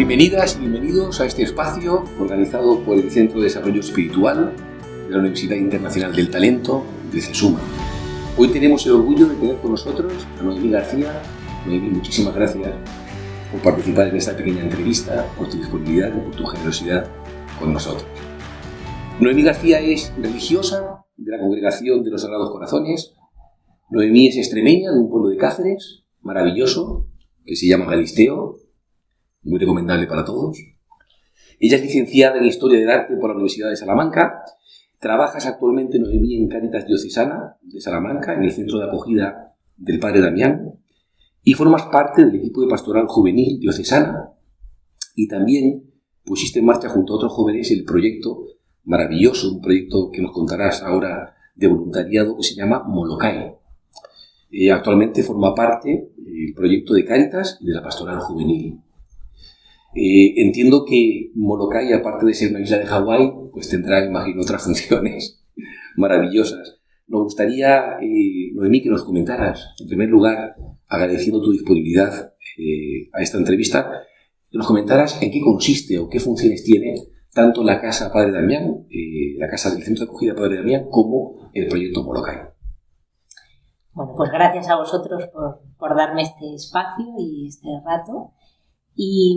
Bienvenidas y bienvenidos a este espacio organizado por el Centro de Desarrollo Espiritual de la Universidad Internacional del Talento de CESUMA. Hoy tenemos el orgullo de tener con nosotros a Noemí García. Noemí, muchísimas gracias por participar en esta pequeña entrevista, por tu disponibilidad y por tu generosidad con nosotros. Noemí García es religiosa de la Congregación de los Sagrados Corazones. Noemí es extremeña de un pueblo de Cáceres, maravilloso, que se llama Galisteo, muy recomendable para todos. Ella es licenciada en Historia del Arte por la Universidad de Salamanca. Trabajas actualmente, Noemí, en Cáritas Diocesana de Salamanca, en el centro de acogida del Padre Damián, y formas parte del equipo de pastoral juvenil diocesana, y también pusiste en marcha junto a otros jóvenes el proyecto maravilloso, un proyecto que nos contarás ahora de voluntariado, que se llama Molokai. Actualmente forma parte del proyecto de Cáritas y de la pastoral juvenil. Entiendo que Molokai, aparte de ser una isla de Hawái, pues tendrá, imagino, otras funciones maravillosas. Nos gustaría, Noemí, que nos comentaras, en primer lugar, agradeciendo tu disponibilidad a esta entrevista, que nos comentaras en qué consiste o qué funciones tiene tanto la Casa Padre Damián, la Casa del Centro de Acogida Padre Damián, como el proyecto Molokai. Bueno, pues gracias a vosotros por darme este espacio y este rato. Y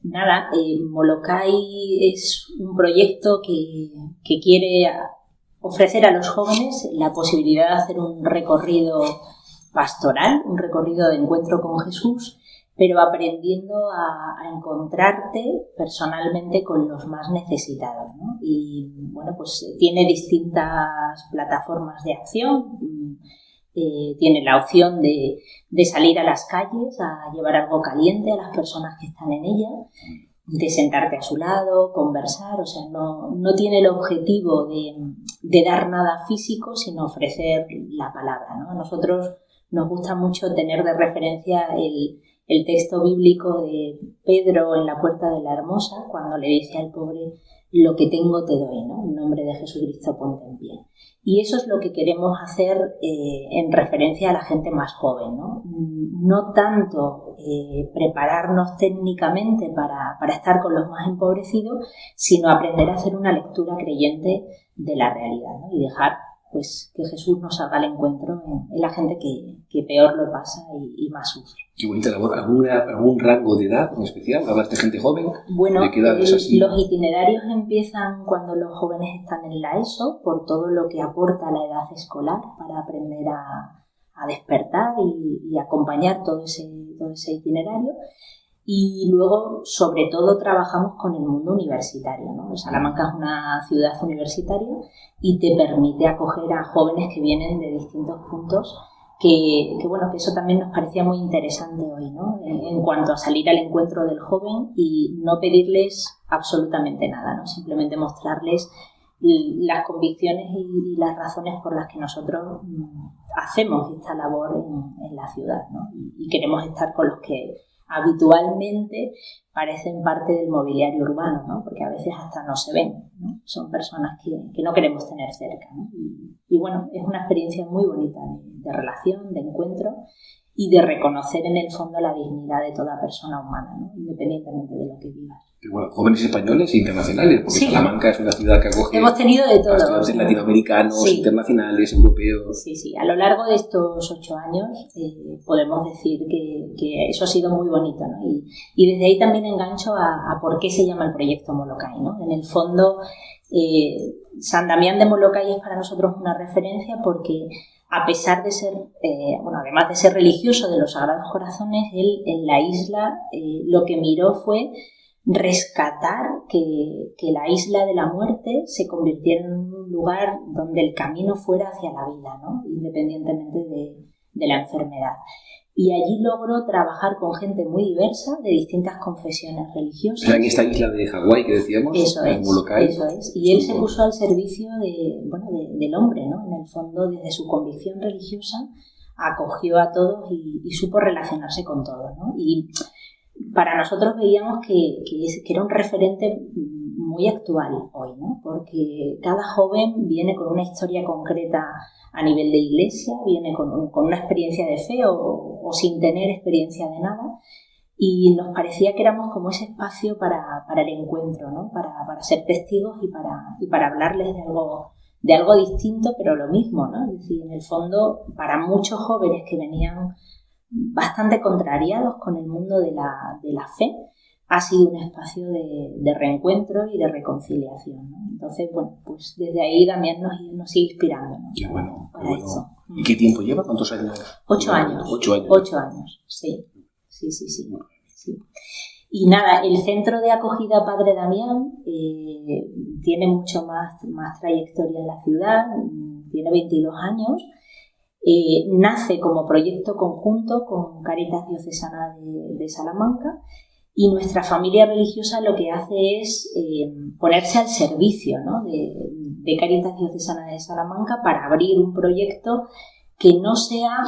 nada, Molokai es un proyecto que quiere ofrecer a los jóvenes la posibilidad de hacer un recorrido pastoral, un recorrido de encuentro con Jesús, pero aprendiendo a encontrarte personalmente con los más necesitados, ¿no? Y bueno, pues tiene distintas plataformas de acción. Tiene la opción de salir a las calles a llevar algo caliente a las personas que están en ella, de sentarte a su lado, conversar, o sea, no tiene el objetivo de dar nada físico, sino ofrecer la palabra, ¿no? A nosotros nos gusta mucho tener de referencia el texto bíblico de Pedro en la puerta de la Hermosa, cuando le dice al pobre: lo que tengo te doy, ¿no? En nombre de Jesucristo ponte en pie. Y eso es lo que queremos hacer en referencia a la gente más joven, ¿no? No tanto prepararnos técnicamente para estar con los más empobrecidos, sino aprender a hacer una lectura creyente de la realidad, ¿no? Y dejar pues que Jesús nos haga el encuentro en la gente que peor lo pasa y más sufre. Qué bonita labor. ¿Algún rango de edad en especial? ¿Hablas de gente joven? Bueno, ¿de qué edad es así? Los itinerarios empiezan cuando los jóvenes están en la ESO, por todo lo que aporta la edad escolar para aprender a despertar y acompañar todo ese itinerario. Y luego, sobre todo, trabajamos con el mundo universitario, ¿no? Salamanca es una ciudad universitaria y te permite acoger a jóvenes que vienen de distintos puntos, que eso también nos parecía muy interesante hoy, ¿no? En cuanto a salir al encuentro del joven y no pedirles absolutamente nada, ¿no? Simplemente mostrarles las convicciones y las razones por las que nosotros hacemos esta labor en la ciudad, ¿no? Y queremos estar con los que habitualmente parecen parte del mobiliario urbano, ¿no? Porque a veces hasta no se ven, ¿no? Son personas que no queremos tener cerca, ¿no? Y bueno, es una experiencia muy bonita de relación, de encuentro y de reconocer en el fondo la dignidad de toda persona humana, ¿no? Independientemente de lo que vivas. Bueno, jóvenes españoles e internacionales, porque sí. Salamanca es una ciudad que acoge hemos tenido de todo, estudiantes latinoamericanos, sí, internacionales, europeos. Sí, a lo largo de estos 8 años podemos decir que eso ha sido muy bonito, ¿no? Y desde ahí también engancho a por qué se llama el proyecto Molokai, ¿no? En el fondo, San Damián de Molokai es para nosotros una referencia porque, a pesar de ser, además de ser religioso de los Sagrados Corazones, él en la isla lo que miró fue rescatar que la isla de la muerte se convirtiera en un lugar donde el camino fuera hacia la vida, ¿no? Independientemente de la enfermedad. Y allí logró trabajar con gente muy diversa, de distintas confesiones religiosas. O sea, en esta isla de Hawái que decíamos, eso en Molokai. Eso es. Y él se puso al servicio del hombre, ¿no? En el fondo, desde su convicción religiosa, acogió a todos y supo relacionarse con todos, ¿no? Y para nosotros veíamos que era un referente muy actual hoy, ¿no? Porque cada joven viene con una historia concreta a nivel de iglesia, viene con una experiencia de fe o sin tener experiencia de nada, y nos parecía que éramos como ese espacio para el encuentro, ¿no? Para ser testigos y para hablarles de algo distinto, pero lo mismo, ¿no? Es decir, en el fondo, para muchos jóvenes que venían bastante contrariados con el mundo de la fe, ha sido un espacio de reencuentro y de reconciliación, ¿no? Entonces, bueno, pues desde ahí Damián nos sigue inspirando, ¿no? Qué bueno, para eso. ¿Y qué tiempo lleva? ¿Cuántos años? 8 años. 8 años. 8 años, sí. Sí. Y nada, el centro de acogida Padre Damián tiene mucho más trayectoria en la ciudad, tiene 22 años. Nace como proyecto conjunto con Cáritas Diocesana de Salamanca, y nuestra familia religiosa lo que hace es ponerse al servicio, ¿no? de Cáritas Diocesana de Salamanca para abrir un proyecto que no sea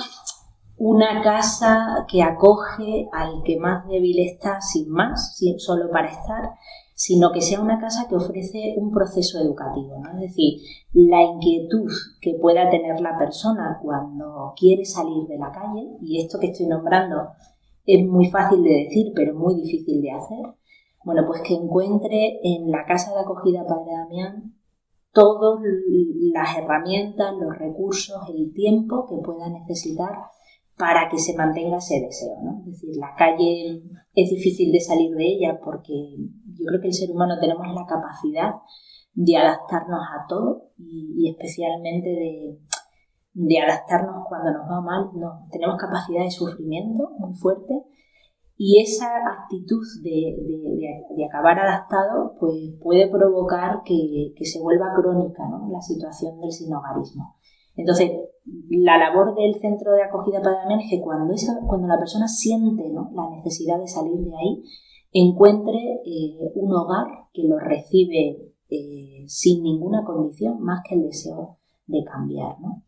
una casa que acoge al que más débil está sin más, solo para estar, sino que sea una casa que ofrece un proceso educativo, ¿no? Es decir, la inquietud que pueda tener la persona cuando quiere salir de la calle, y esto que estoy nombrando es muy fácil de decir, pero muy difícil de hacer, bueno, pues que encuentre en la casa de acogida Padre Damián todas las herramientas, los recursos, el tiempo que pueda necesitar para que se mantenga ese deseo, ¿no? Es decir, la calle es difícil de salir de ella porque yo creo que el ser humano tenemos la capacidad de adaptarnos a todo y especialmente de adaptarnos cuando nos va mal. Tenemos capacidad de sufrimiento muy fuerte, y esa actitud de acabar adaptado pues puede provocar que se vuelva crónica, ¿no? La situación del sinhogarismo. Entonces, la labor del centro de acogida Padre Damián es que cuando la persona siente, ¿no?, la necesidad de salir de ahí, encuentre un hogar que lo recibe sin ninguna condición más que el deseo de cambiar, ¿no?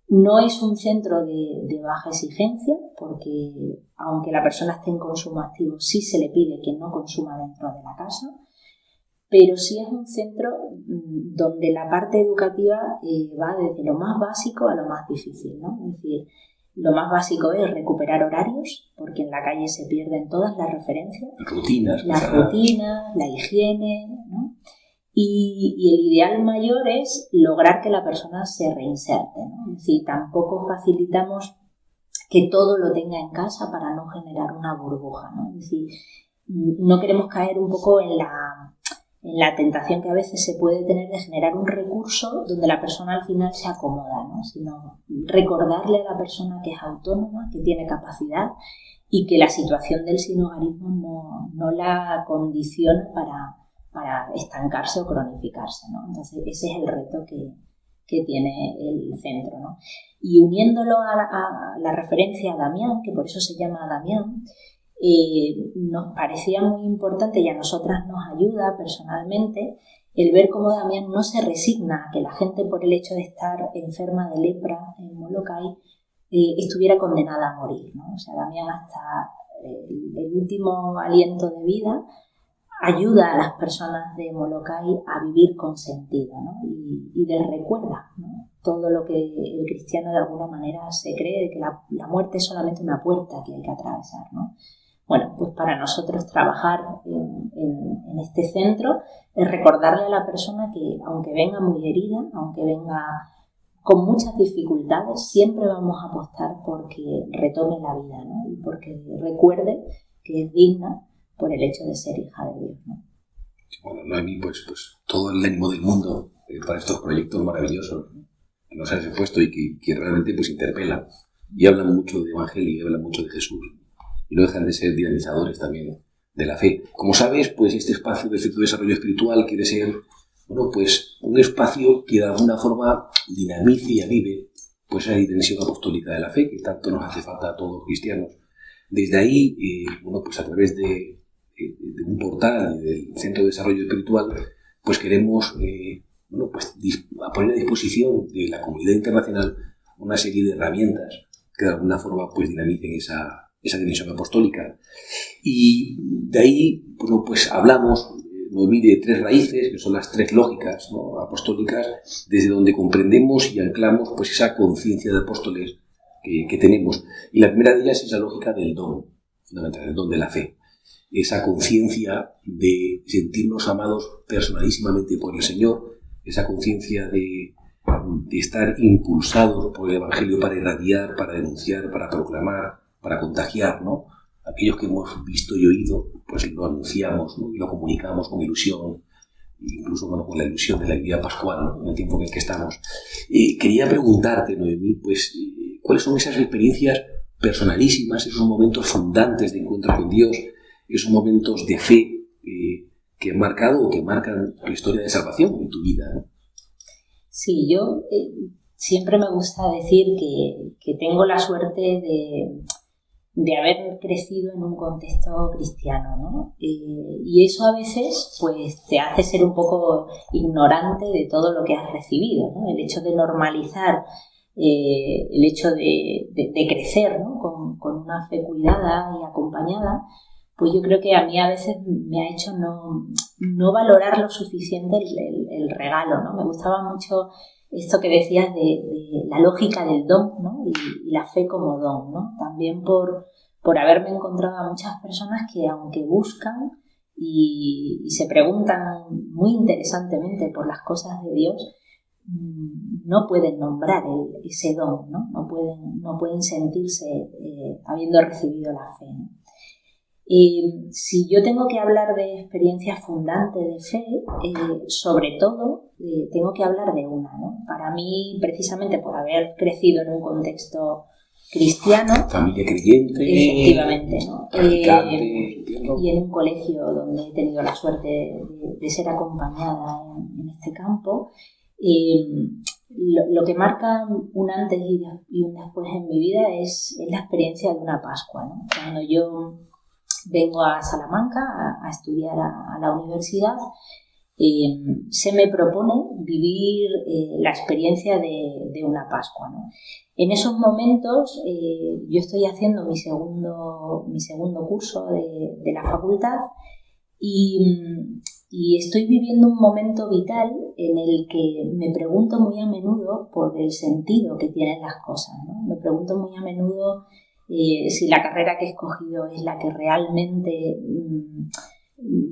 No es un centro de baja exigencia, porque aunque la persona esté en consumo activo, sí se le pide que no consuma dentro de la casa, pero sí es un centro donde la parte educativa va desde lo más básico a lo más difícil, ¿no? Es decir, lo más básico es recuperar horarios, porque en la calle se pierden todas las referencias. Las rutinas, la higiene, ¿no? Y el ideal mayor es lograr que la persona se reinserte, ¿no? Es decir, tampoco facilitamos que todo lo tenga en casa para no generar una burbuja, ¿no? Es decir, no queremos caer un poco en la tentación que a veces se puede tener de generar un recurso donde la persona al final se acomoda, ¿no? Sino recordarle a la persona que es autónoma, que tiene capacidad y que la situación del sinhogarismo no la condiciona para estancarse o cronificarse, ¿no? Entonces ese es el reto que tiene el centro, ¿no? Y uniéndolo a la referencia a Damián, que por eso se llama Damián, nos parecía muy importante, y a nosotras nos ayuda personalmente, el ver cómo Damián no se resigna a que la gente, por el hecho de estar enferma de lepra en Molokai, estuviera condenada a morir, ¿no? O sea, Damián hasta el último aliento de vida ayuda a las personas de Molokai a vivir con sentido, ¿no? Y les recuerda, ¿no?, todo lo que el cristiano de alguna manera se cree, de que la muerte es solamente una puerta que hay que atravesar, ¿no? Bueno, pues para nosotros trabajar en este centro es recordarle a la persona que aunque venga muy herida, aunque venga con muchas dificultades, siempre vamos a apostar porque retome la vida, ¿no? Y porque recuerde que es digna por el hecho de ser hija de Dios, ¿no? Bueno, Noemí, pues todo el ánimo del mundo para estos proyectos maravillosos, ¿no?, que nos has expuesto y que realmente pues interpelan y hablan mucho de Evangelio y hablan mucho de Jesús, y no dejan de ser dinamizadores también de la fe. Como sabes, pues este espacio del Centro de Desarrollo Espiritual quiere ser, bueno, pues un espacio que de alguna forma dinamice y avive pues esa dimensión apostólica de la fe que tanto nos hace falta a todos los cristianos. Desde ahí, bueno, pues a través de un portal del Centro de Desarrollo Espiritual, pues queremos bueno, pues a poner a disposición de la comunidad internacional una serie de herramientas que de alguna forma pues dinamicen esa dimensión apostólica. Y de ahí, bueno, pues hablamos, Noemí, de 3 raíces, que son las 3 lógicas, ¿no?, apostólicas, desde donde comprendemos y anclamos pues esa conciencia de apóstoles que tenemos. Y la primera de ellas es la lógica del don. fundamental, el don de la fe. Esa conciencia de sentirnos amados personalísimamente por el Señor, esa conciencia de estar impulsados por el Evangelio para irradiar, para denunciar, para proclamar, para contagiar, ¿no? Aquellos que hemos visto y oído, pues lo anunciamos, ¿no? Y lo comunicamos con ilusión, incluso con la ilusión de la vida pascual, ¿no? En el tiempo en el que estamos. Quería preguntarte, Noemí, pues, ¿cuáles son esas experiencias personalísimas, esos momentos fundantes de encuentro con Dios, esos momentos de fe que han marcado o que marcan la historia de salvación en tu vida, ¿no? Sí, yo siempre me gusta decir que tengo la suerte de haber crecido en un contexto cristiano, ¿no? Y eso a veces pues te hace ser un poco ignorante de todo lo que has recibido, ¿no? El hecho de normalizar, el hecho de crecer, ¿no? Con una fe cuidada y acompañada, pues yo creo que a mí a veces me ha hecho no valorar lo suficiente el regalo, ¿no? Me gustaba mucho esto que decías de la lógica del don, ¿no? Y la fe como don, ¿no? También por haberme encontrado a muchas personas que, aunque buscan y se preguntan muy interesantemente por las cosas de Dios, no pueden nombrar ese don, ¿no? No pueden sentirse habiendo recibido la fe, ¿no? Si yo tengo que hablar de experiencias fundantes de fe, sobre todo tengo que hablar de una, ¿no? Para mí, precisamente por haber crecido en un contexto cristiano, familia creyente, efectivamente, ¿no? Practicante, y en un colegio donde he tenido la suerte de ser acompañada en este campo, lo que marca un antes y un después en mi vida es la experiencia de una Pascua, ¿no? Cuando yo vengo a Salamanca a estudiar a la universidad, se me propone vivir la experiencia de una Pascua, ¿no? En esos momentos yo estoy haciendo mi segundo curso de la facultad y estoy viviendo un momento vital en el que me pregunto muy a menudo por el sentido que tienen las cosas, ¿no? Me pregunto muy a menudo si la carrera que he escogido es la que realmente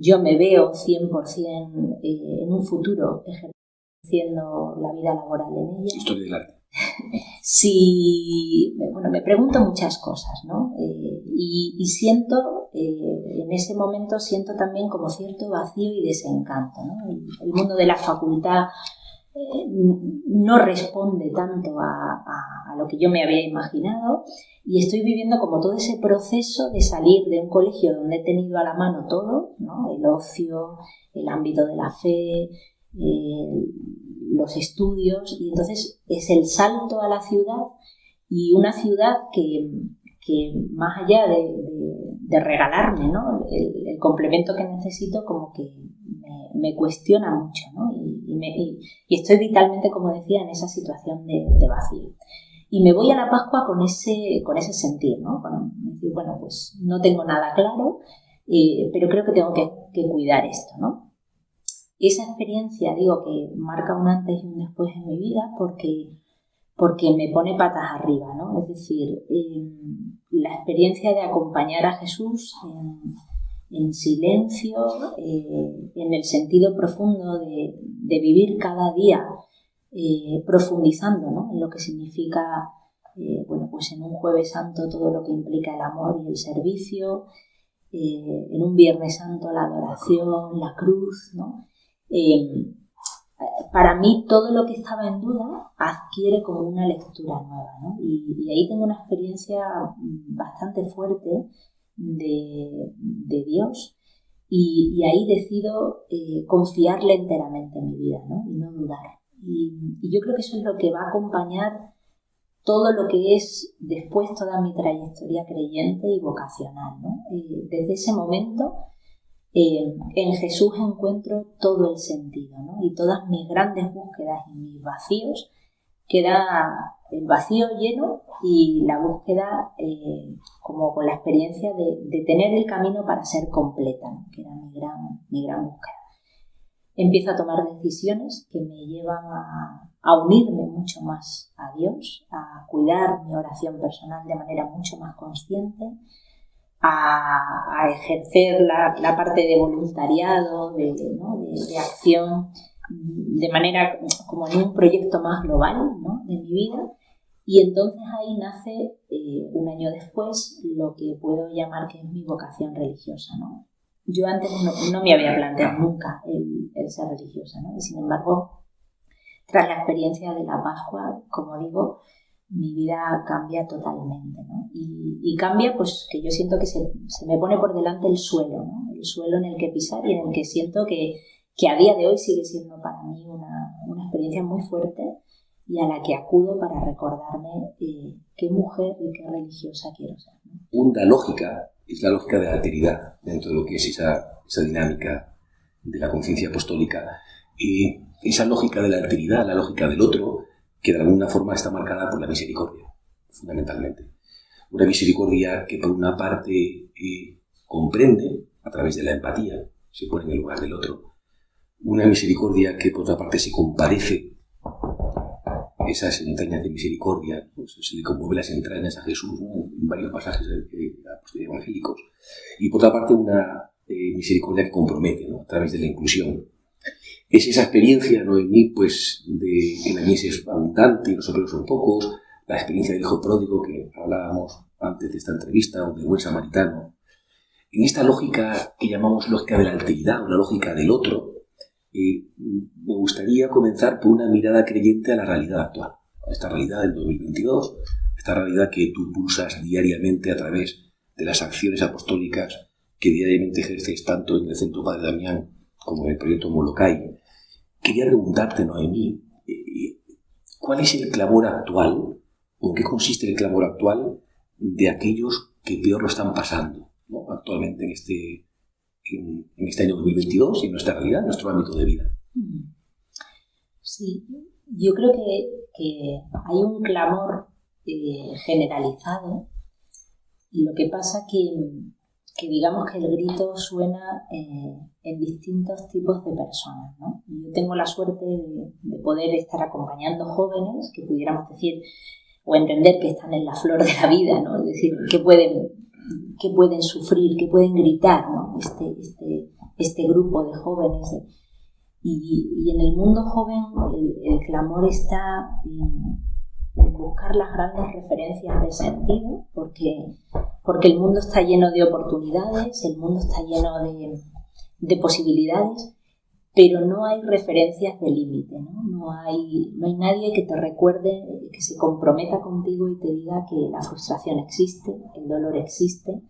yo me veo 100% en un futuro ejerciendo la vida laboral en ella. Historia del arte. Sí, bueno, me pregunto muchas cosas, ¿no? Y siento, en ese momento siento también como cierto vacío y desencanto, ¿no? El mundo de la facultad no responde tanto a lo que yo me había imaginado y estoy viviendo como todo ese proceso de salir de un colegio donde he tenido a la mano todo, ¿no? El ocio, el ámbito de la fe, los estudios, y entonces es el salto a la ciudad, y una ciudad que más allá de regalarme, ¿no? el complemento que necesito, como que me cuestiona mucho, ¿no? Y estoy vitalmente, como decía, en esa situación de vacío. Y me voy a la Pascua con ese sentir, ¿no? Bueno, pues no tengo nada claro, pero creo que tengo que cuidar esto, ¿no? Esa experiencia, digo, que marca un antes y un después en mi vida porque me pone patas arriba, ¿no? Es decir, la experiencia de acompañar a Jesús en silencio, en el sentido profundo de vivir cada día profundizando, ¿no? En lo que significa, bueno, pues en un Jueves Santo todo lo que implica el amor y el servicio, en un Viernes Santo la adoración, la cruz, ¿no? Para mí todo lo que estaba en duda adquiere como una lectura nueva, ¿no? Y ahí tengo una experiencia bastante fuerte de Dios, y ahí decido confiarle enteramente en mi vida, ¿no? Y no dudar. Y yo creo que eso es lo que va a acompañar todo lo que es después toda mi trayectoria creyente y vocacional, ¿no? Desde ese momento en Jesús encuentro todo el sentido, ¿no? Y todas mis grandes búsquedas y mis vacíos, queda el vacío lleno y la búsqueda como con la experiencia de tener el camino para ser completa, ¿no? Que era mi gran búsqueda. Empiezo a tomar decisiones que me llevan a unirme mucho más a Dios, a cuidar mi oración personal de manera mucho más consciente, a ejercer la parte de voluntariado, de acción, de manera como en un proyecto más global, ¿no?, de mi vida. Y entonces ahí nace, un año después, lo que puedo llamar que es mi vocación religiosa, ¿no? Yo antes no me había planteado nunca el ser religiosa, ¿no? Y sin embargo, tras la experiencia de la Pascua, como digo, mi vida cambia totalmente, ¿no? Y cambia, pues, que yo siento que se me pone por delante el suelo, ¿no? El suelo en el que pisar y en el que siento que a día de hoy sigue siendo para mí una experiencia muy fuerte y a la que acudo para recordarme qué mujer y qué religiosa quiero ser, ¿no? Una lógica es la lógica de la alteridad dentro de lo que es esa dinámica de la conciencia apostólica. Y esa lógica de la alteridad, la lógica del otro, que de alguna forma está marcada por la misericordia, fundamentalmente. Una misericordia que por una parte comprende a través de la empatía, se pone en el lugar del otro. Una misericordia que por otra parte se compadece, esas entrañas de misericordia, pues, se le conmueve las entrañas a Jesús, ¿no?, en varios pasajes evangélicos. Y por otra parte una misericordia que compromete, ¿no?, a través de la inclusión. Es esa experiencia, Noemí, pues, de que la mies es abundante y los obreros son pocos, la experiencia del hijo pródigo que hablábamos antes de esta entrevista, o del buen samaritano. En esta lógica que llamamos lógica de la alteridad, o la lógica del otro, me gustaría comenzar por una mirada creyente a la realidad actual, a esta realidad del 2022, esta realidad que tú pulsas diariamente a través de las acciones apostólicas que diariamente ejerces tanto en el Centro Padre Damián como en el proyecto Molokai. Quería preguntarte, Noemí, ¿cuál es el clamor actual, o en qué consiste el clamor actual de aquellos que peor lo están pasando, ¿no?, actualmente en este año 2022 y en nuestra realidad, en nuestro ámbito de vida? Sí, yo creo que hay un clamor generalizado, y lo que pasa que digamos que el grito suena en distintos tipos de personas, ¿no? Yo tengo la suerte de poder estar acompañando jóvenes que pudiéramos decir o entender que están en la flor de la vida, ¿no? Es decir, que pueden sufrir, que pueden gritar, ¿no? Este grupo de jóvenes. Y en el mundo joven el clamor está en buscar las grandes referencias de sentido, porque el mundo está lleno de oportunidades, el mundo está lleno de posibilidades, pero no hay referencias de límite, ¿no? No hay nadie que te recuerde, que se comprometa contigo y te diga que la frustración existe, el dolor existe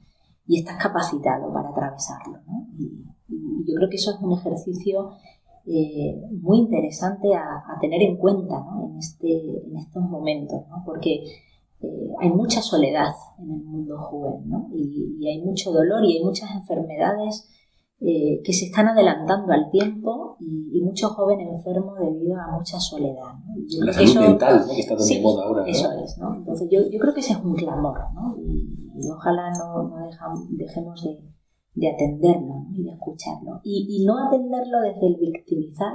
y estás capacitado para atravesarlo, ¿no? Y yo creo que eso es un ejercicio muy interesante a tener en cuenta, ¿no?, en estos momentos, ¿no? Porque hay mucha soledad en el mundo joven, ¿no? Y hay mucho dolor y hay muchas enfermedades que se están adelantando al tiempo y mucho joven enfermo debido a mucha soledad, ¿no? La salud mental, ¿no?, que está tan de moda ahora, ¿no? Eso es, ¿no? Entonces yo creo que ese es un clamor, ¿no? Y ojalá no dejemos de atenderlo, ¿no?, y de escucharlo. Y no atenderlo desde el victimizar,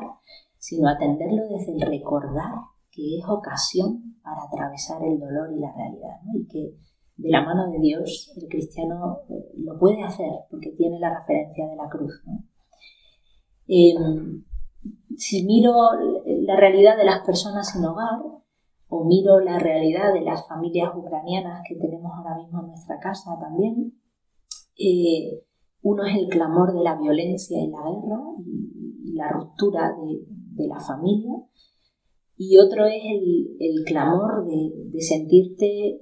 sino atenderlo desde el recordar que es ocasión para atravesar el dolor y la realidad, ¿no? Y que de la mano de Dios el cristiano lo puede hacer porque tiene la referencia de la cruz, ¿no? Si miro la realidad de las personas sin hogar, o miro la realidad de las familias ucranianas que tenemos ahora mismo en nuestra casa también, uno es el clamor de la violencia y la guerra y la ruptura de la familia, y otro es el clamor de sentirte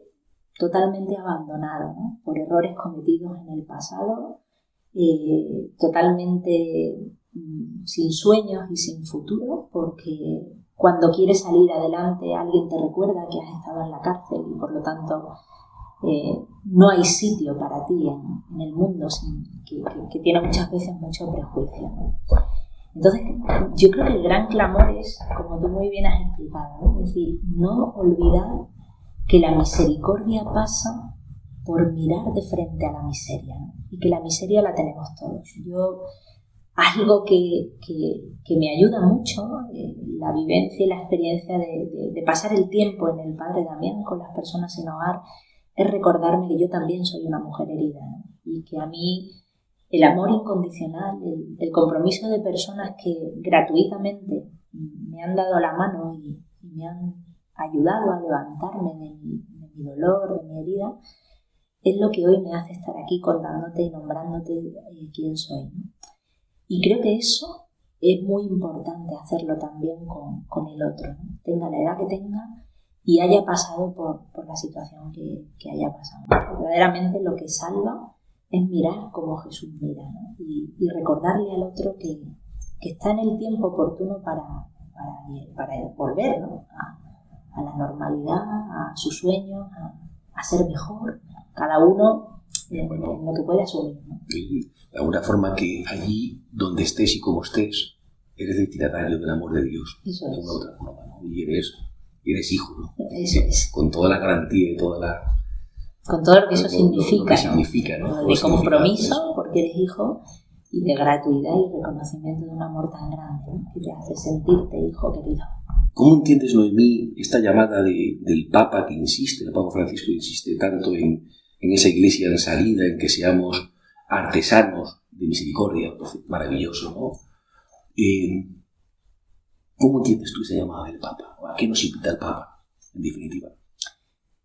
totalmente abandonado, ¿no?, por errores cometidos en el pasado, totalmente sin sueños y sin futuro, porque cuando quieres salir adelante alguien te recuerda que has estado en la cárcel y por lo tanto no hay sitio para ti en el mundo, que tiene muchas veces mucho prejuicio, ¿no? Entonces yo creo que el gran clamor es, como tú muy bien has explicado, ¿no?, es decir, no olvidar que la misericordia pasa por mirar de frente a la miseria, ¿no?, y que la miseria la tenemos todos. Algo que me ayuda mucho, la vivencia y la experiencia de pasar el tiempo en el Padre Damián con las personas sin hogar, es recordarme que yo también soy una mujer herida, ¿no?, Y que a mí el amor incondicional, el compromiso de personas que gratuitamente me han dado la mano y me han ayudado a levantarme de mi dolor, de mi herida, es lo que hoy me hace estar aquí contándote y nombrándote quién soy, ¿no? Y creo que eso es muy importante hacerlo también con el otro, ¿no? Tenga la edad que tenga y haya pasado por la situación que haya pasado. Verdaderamente lo que salva es mirar como Jesús mira, ¿no? Y recordarle al otro que está en el tiempo oportuno para volver, ¿no? A la normalidad, a sus sueños, a ser mejor, cada uno en lo que puede asumir, ¿no? De alguna forma que allí donde estés y como estés, eres destinatario del amor de Dios. Eso es. De una u otra forma, ¿no? Y eres hijo, ¿no? Eso es. Con toda la garantía y toda la... Con todo lo que eso significa, lo que significa, ¿no? De compromiso, porque eres hijo, y de gratuidad y reconocimiento de un amor tan grande, ¿no? Que te hace sentirte hijo querido. ¿Cómo entiendes, Noemí, esta llamada del Papa que insiste, el Papa Francisco insiste tanto en esa iglesia en salida, en que seamos artesanos de misericordia? Maravilloso, ¿no? ¿Cómo entiendes tú esa llamada del Papa? ¿A qué nos invita el Papa, en definitiva?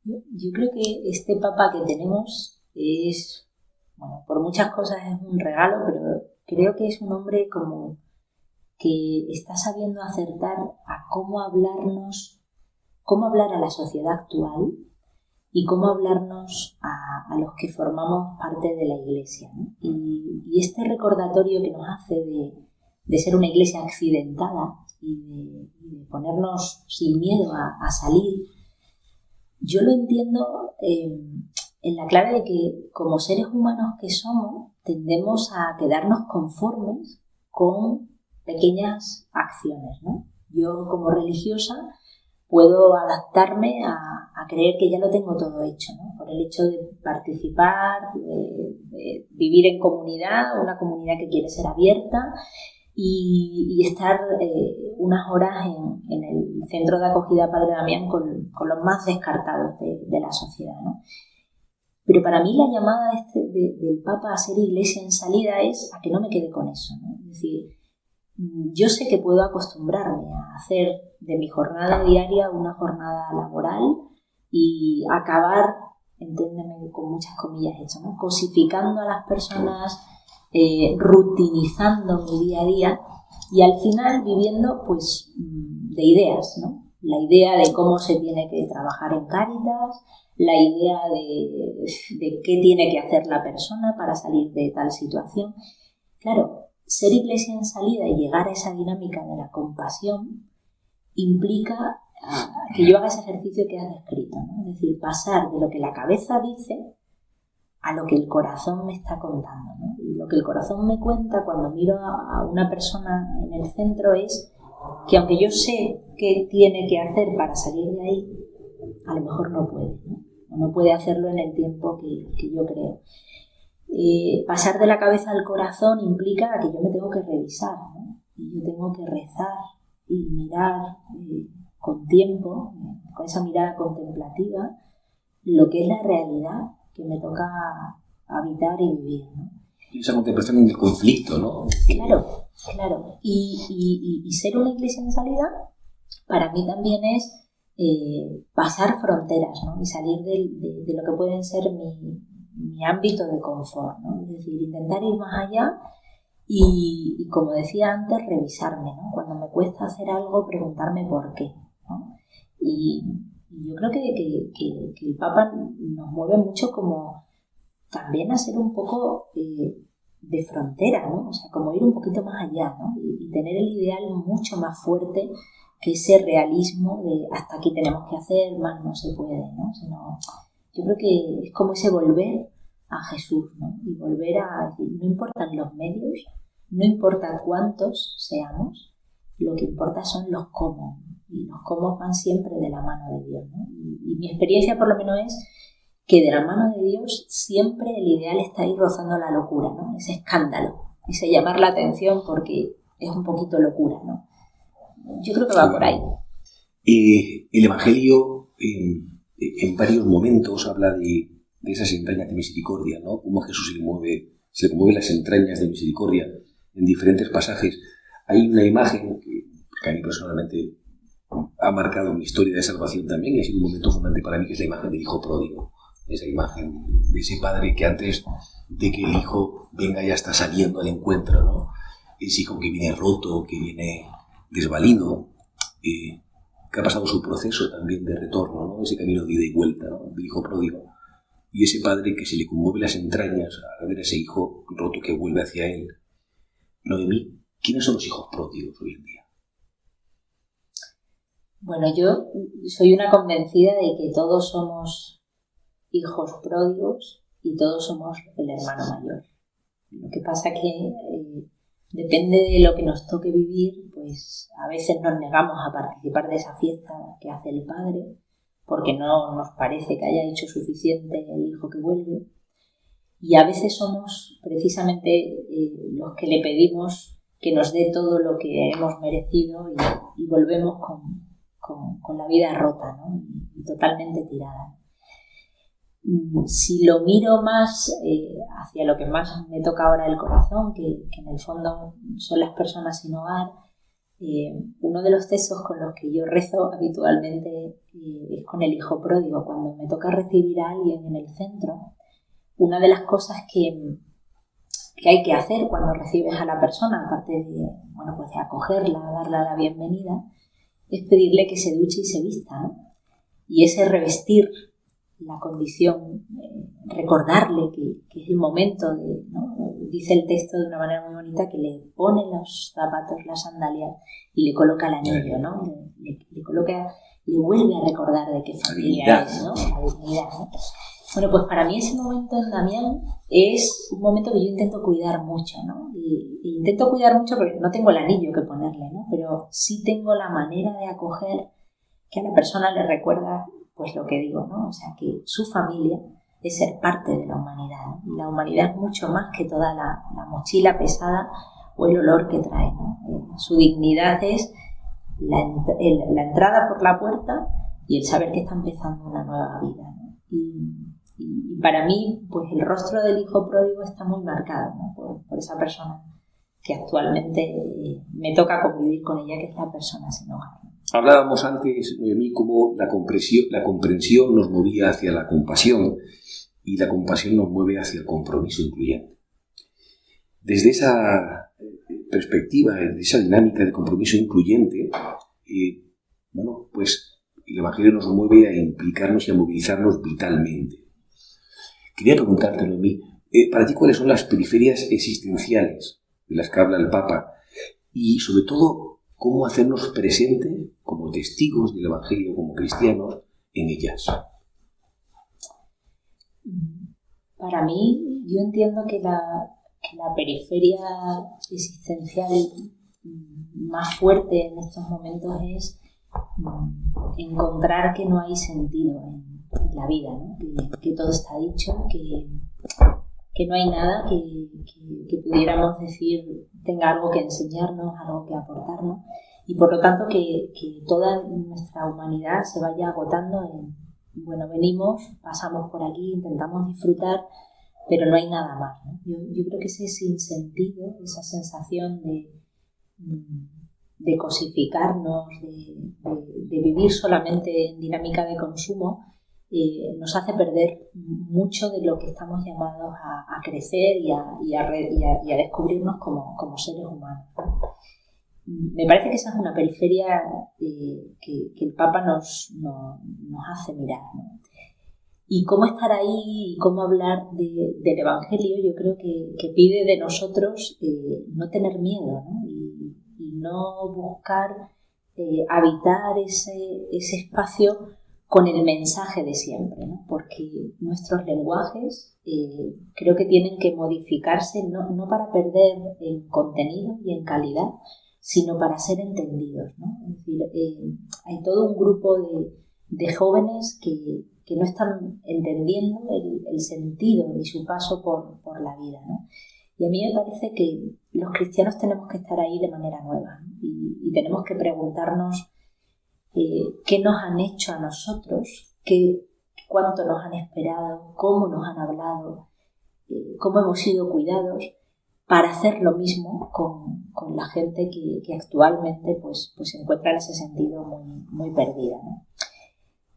Yo creo que este Papa que tenemos es, bueno, por muchas cosas es un regalo, pero creo que es un hombre como que está sabiendo acertar a cómo hablar a la sociedad actual y cómo hablarnos a los que formamos parte de la Iglesia, ¿no? Y este recordatorio que nos hace de ser una Iglesia accidentada y de ponernos sin miedo a salir, yo lo entiendo en la clave de que como seres humanos que somos tendemos a quedarnos conformes con pequeñas acciones, ¿no? Yo como religiosa puedo adaptarme a creer que ya lo tengo todo hecho, ¿no? Por el hecho de participar, de vivir en comunidad, una comunidad que quiere ser abierta y estar unas horas en el centro de acogida Padre Damián con los más descartados de la sociedad, ¿no? Pero para mí la llamada del Papa a ser iglesia en salida es a que no me quede con eso, ¿no? Es decir, yo sé que puedo acostumbrarme a hacer de mi jornada diaria una jornada laboral y acabar, entiéndeme con muchas comillas esto, ¿no? Cosificando a las personas, rutinizando mi día a día y al final viviendo pues de ideas, ¿no? La idea de cómo se tiene que trabajar en Cáritas, la idea de qué tiene que hacer la persona para salir de tal situación. Claro, ser iglesia en salida y llegar a esa dinámica de la compasión implica que yo haga ese ejercicio que has descrito, ¿no? Es decir, pasar de lo que la cabeza dice a lo que el corazón me está contando, ¿no? Y lo que el corazón me cuenta cuando miro a una persona en el centro es que aunque yo sé qué tiene que hacer para salir de ahí, a lo mejor no puede, ¿no? O no puede hacerlo en el tiempo que yo creo. Pasar de la cabeza al corazón implica que yo me tengo que revisar, ¿no? Y yo tengo que rezar y mirar con tiempo, con esa mirada contemplativa, lo que es la realidad que me toca habitar y vivir, ¿no? Esa contemplación en el conflicto, ¿no? Claro. Y ser una iglesia en salida, para mí también es pasar fronteras, ¿no? Y salir de lo que pueden ser mi ámbito de confort, ¿no? Es decir, intentar ir más allá y como decía antes, revisarme, ¿no? Cuando me cuesta hacer algo, preguntarme por qué, ¿no? Y yo creo que el Papa nos mueve mucho como también a ser un poco de frontera, ¿no? O sea, como ir un poquito más allá, ¿no? Y tener el ideal mucho más fuerte que ese realismo de hasta aquí tenemos que hacer, más no se puede, ¿no? Sino, yo creo que es como ese volver a Jesús, ¿no? Y volver a decir, no importan los medios, no importa cuántos seamos, lo que importa son los cómo, ¿no? Y los cómo van siempre de la mano de Dios, ¿no? Y mi experiencia por lo menos es que de la mano de Dios siempre el ideal está ahí rozando la locura, ¿no? Ese escándalo, ese llamar la atención porque es un poquito locura, ¿no? Yo creo que va por ahí. El Evangelio en varios momentos habla de de esas entrañas de misericordia, ¿no? Cómo a Jesús se le mueven las entrañas de misericordia en diferentes pasajes. Hay una imagen que a mí personalmente ha marcado mi historia de salvación también, y ha sido un momento fundante para mí, que es la imagen del hijo pródigo. Esa imagen de ese padre que antes de que el hijo venga ya está saliendo al encuentro, ¿no? Ese hijo que viene roto, que viene desvalido, que ha pasado su proceso también de retorno, ¿no? Ese camino de ida y vuelta, ¿no? Del hijo pródigo. Y ese padre que se le conmueve las entrañas al ver a ese hijo roto que vuelve hacia él. Noemí, ¿quiénes son los hijos pródigos hoy en día? Bueno, yo soy una convencida de que todos somos hijos pródigos y todos somos el hermano mayor. Lo que pasa que depende de lo que nos toque vivir, pues a veces nos negamos a participar de esa fiesta que hace el padre, porque no nos parece que haya hecho suficiente el hijo que vuelve. Y a veces somos precisamente los que le pedimos que nos dé todo lo que hemos merecido y volvemos con la vida rota, ¿no? Y totalmente tirada. Si lo miro más hacia lo que más me toca ahora el corazón, que en el fondo son las personas sin hogar, uno de los textos con los que yo rezo habitualmente es con el hijo pródigo. Cuando me toca recibir a alguien en el centro, una de las cosas que hay que hacer cuando recibes a la persona, aparte de, bueno, pues de acogerla, darle la bienvenida, es pedirle que se duche y se vista, ¿no? Y ese revestir la condición, recordarle que es el momento de, ¿no? Dice el texto de una manera muy bonita que le pone los zapatos, las sandalias y le coloca el anillo, ¿no? Le vuelve a recordar de qué familia es, ¿no? La dignidad, ¿no? Bueno, pues para mí ese momento en Damián es un momento que yo intento cuidar mucho, ¿no? Y intento cuidar mucho porque no tengo el anillo que ponerle, ¿no? Pero sí tengo la manera de acoger que a la persona le recuerda pues lo que digo, ¿no? O sea, que su familia es ser parte de la humanidad, ¿no? Y la humanidad es mucho más que toda la mochila pesada o el olor que trae, ¿no? Su dignidad es la entrada por la puerta y el saber que está empezando una nueva vida, ¿no? Y para mí, pues el rostro del hijo pródigo está muy marcado, ¿no? por esa persona que actualmente me toca convivir con ella, que es la persona sin hogar. Hablábamos antes, Noemí, cómo la comprensión nos movía hacia la compasión y la compasión nos mueve hacia el compromiso incluyente. Desde esa perspectiva, desde esa dinámica de compromiso incluyente, bueno, pues el Evangelio nos mueve a implicarnos y a movilizarnos vitalmente. Quería preguntarte, Noemí, para ti, ¿cuáles son las periferias existenciales de las que habla el Papa? Y, sobre todo, ¿cómo hacernos presentes como testigos del Evangelio, como cristianos, en ellas? Para mí, yo entiendo que la periferia existencial más fuerte en estos momentos es encontrar que no hay sentido en la vida, ¿no? Que todo está dicho, que no hay nada que pudiéramos decir tenga algo que enseñarnos, algo que aportarnos, y por lo tanto que toda nuestra humanidad se vaya agotando en, bueno, venimos, pasamos por aquí, intentamos disfrutar, pero no hay nada más, ¿no? Yo creo que ese sinsentido, esa sensación de cosificarnos, de vivir solamente en dinámica de consumo, nos hace perder mucho de lo que estamos llamados a crecer y a descubrirnos como seres humanos. Me parece que esa es una periferia que el Papa nos hace mirar, ¿no? Y cómo estar ahí y cómo hablar del Evangelio, yo creo que pide de nosotros no tener miedo, ¿no? Y no buscar habitar ese espacio con el mensaje de siempre, ¿no? Porque nuestros lenguajes creo que tienen que modificarse no para perder en contenido y en calidad, sino para ser entendidos, ¿no? Es decir, hay todo un grupo de jóvenes que no están entendiendo el sentido ni su paso por la vida, ¿no? Y a mí me parece que los cristianos tenemos que estar ahí de manera nueva, ¿no? Y tenemos que preguntarnos qué nos han hecho a nosotros, cuánto nos han esperado, cómo nos han hablado, cómo hemos sido cuidados, para hacer lo mismo con la gente que actualmente pues se encuentra en ese sentido muy, muy perdida, ¿no?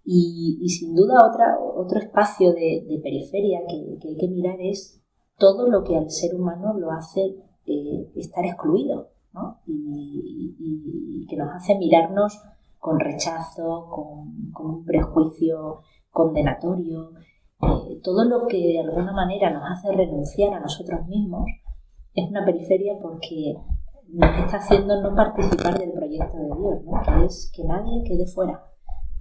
Y sin duda otro espacio de periferia que hay que mirar es todo lo que al ser humano lo hace estar excluido, ¿no? Y que nos hace mirarnos con rechazo, con un prejuicio condenatorio, todo lo que de alguna manera nos hace renunciar a nosotros mismos es una periferia porque nos está haciendo no participar del proyecto de Dios, ¿no? Que es que nadie quede fuera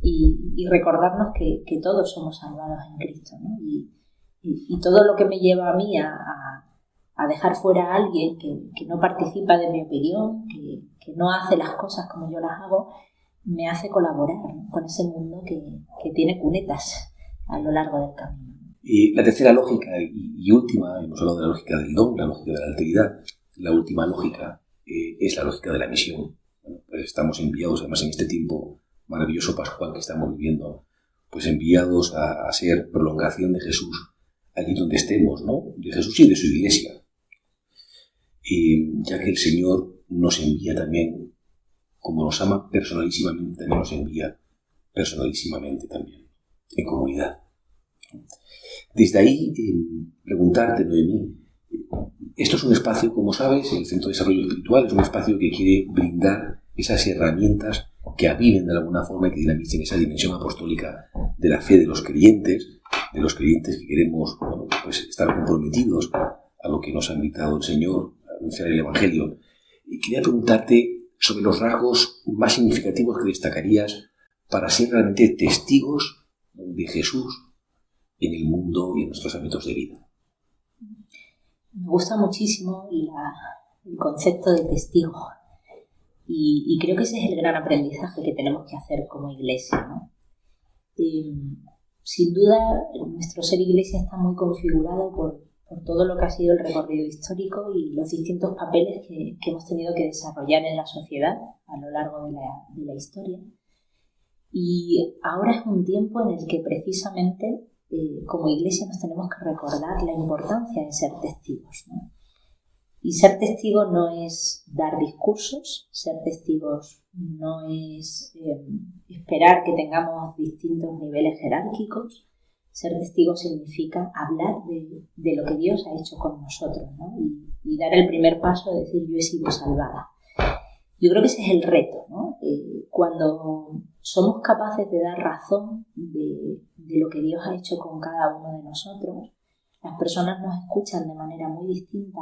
y recordarnos que todos somos salvados en Cristo, ¿no? Y todo lo que me lleva a mí a dejar fuera a alguien que no participa de mi opinión, que no hace las cosas como yo las hago, me hace colaborar, ¿no? Con ese mundo que tiene cunetas a lo largo del camino. Y la tercera lógica y última, hemos hablado de la lógica del don, la lógica de la alteridad. La última lógica es la lógica de la misión. Bueno, pues estamos enviados, además en este tiempo maravilloso pascual que estamos viviendo, pues enviados a ser prolongación de Jesús allí donde estemos, ¿no? De Jesús y de su iglesia. Ya que el Señor nos envía también, como nos ama personalísimamente, también nos envía personalísimamente también, en comunidad. Desde ahí, preguntarte, Noemí, esto es un espacio, como sabes, el Centro de Desarrollo Espiritual es un espacio que quiere brindar esas herramientas que aviven de alguna forma y que dinamicen esa dimensión apostólica de la fe de los creyentes que queremos, bueno, pues estar comprometidos a lo que nos ha invitado el Señor, a anunciar el Evangelio. Y quería preguntarte sobre los rasgos más significativos que destacarías para ser realmente testigos de Jesús en el mundo y en nuestros ámbitos de vida. Me gusta muchísimo el concepto de testigo y creo que ese es el gran aprendizaje que tenemos que hacer como iglesia, ¿no? Sin duda, nuestro ser iglesia está muy configurado por todo lo que ha sido el recorrido histórico y los distintos papeles que hemos tenido que desarrollar en la sociedad a lo largo de la historia. Y ahora es un tiempo en el que precisamente como iglesia nos tenemos que recordar la importancia de ser testigos, ¿no? Y ser testigo no es dar discursos, ser testigos no es esperar que tengamos distintos niveles jerárquicos. Ser testigo significa hablar de lo que Dios ha hecho con nosotros, ¿no? Y dar el primer paso de decir yo he sido salvada. Yo creo que ese es el reto, ¿no? Cuando somos capaces de dar razón de lo que Dios ha hecho con cada uno de nosotros, las personas nos escuchan de manera muy distinta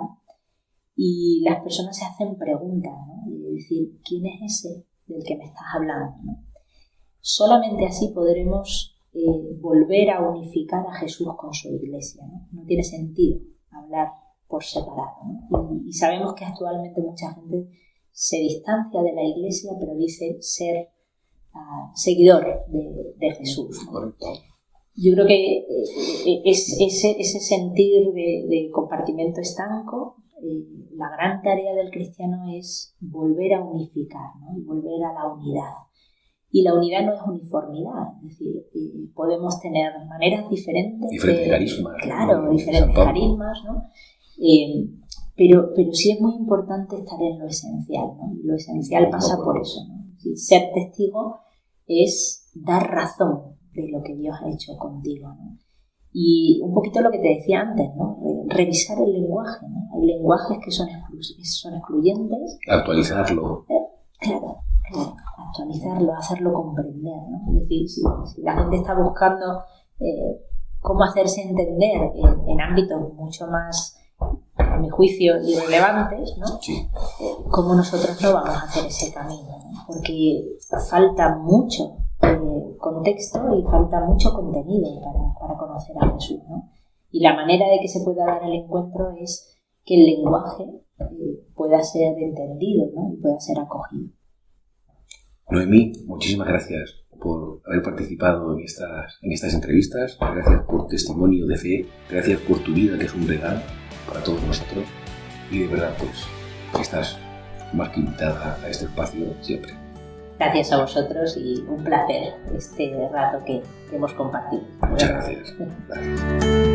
y las personas se hacen preguntas, ¿no? Y decir, ¿quién es ese del que me estás hablando, ¿no? Solamente así podremos volver a unificar a Jesús con su iglesia, ¿no? No tiene sentido hablar por separado, ¿no? Y sabemos que actualmente mucha gente se distancia de la iglesia, pero dice ser seguidor de Jesús, ¿no? Correcto. Yo creo que ese sentir de compartimento estanco, la gran tarea del cristiano es volver a unificar, ¿no? Y volver a la unidad. Y la unidad no es uniformidad, es decir, podemos tener maneras diferentes. Diferentes carismas. Claro, diferentes carismas, ¿no? Pero sí es muy importante estar en lo esencial, ¿no? Y lo esencial pasa por eso, ¿no? Ser testigo es dar razón de lo que Dios ha hecho contigo, ¿no? Y un poquito lo que te decía antes, ¿no? Revisar el lenguaje, ¿no? Hay lenguajes que son excluyentes. Actualizarlo. Claro, actualizarlo, hacerlo comprender, ¿no? Es decir, si la gente está buscando cómo hacerse entender en ámbitos mucho más, a mi juicio, irrelevantes, ¿no? Sí. ¿Cómo nosotros no vamos a hacer ese camino, ¿no? Porque falta mucho contexto y falta mucho contenido para conocer a Jesús, ¿no? Y la manera de que se pueda dar el encuentro es que el lenguaje pueda ser entendido, ¿no? Y pueda ser acogido. Noemí, muchísimas gracias por haber participado en estas entrevistas, gracias por tu testimonio de fe, gracias por tu vida, que es un regalo para todos nosotros, y de verdad, pues, estás más que invitada a este espacio siempre. Gracias a vosotros y un placer este rato que hemos compartido. Muchas gracias. Gracias.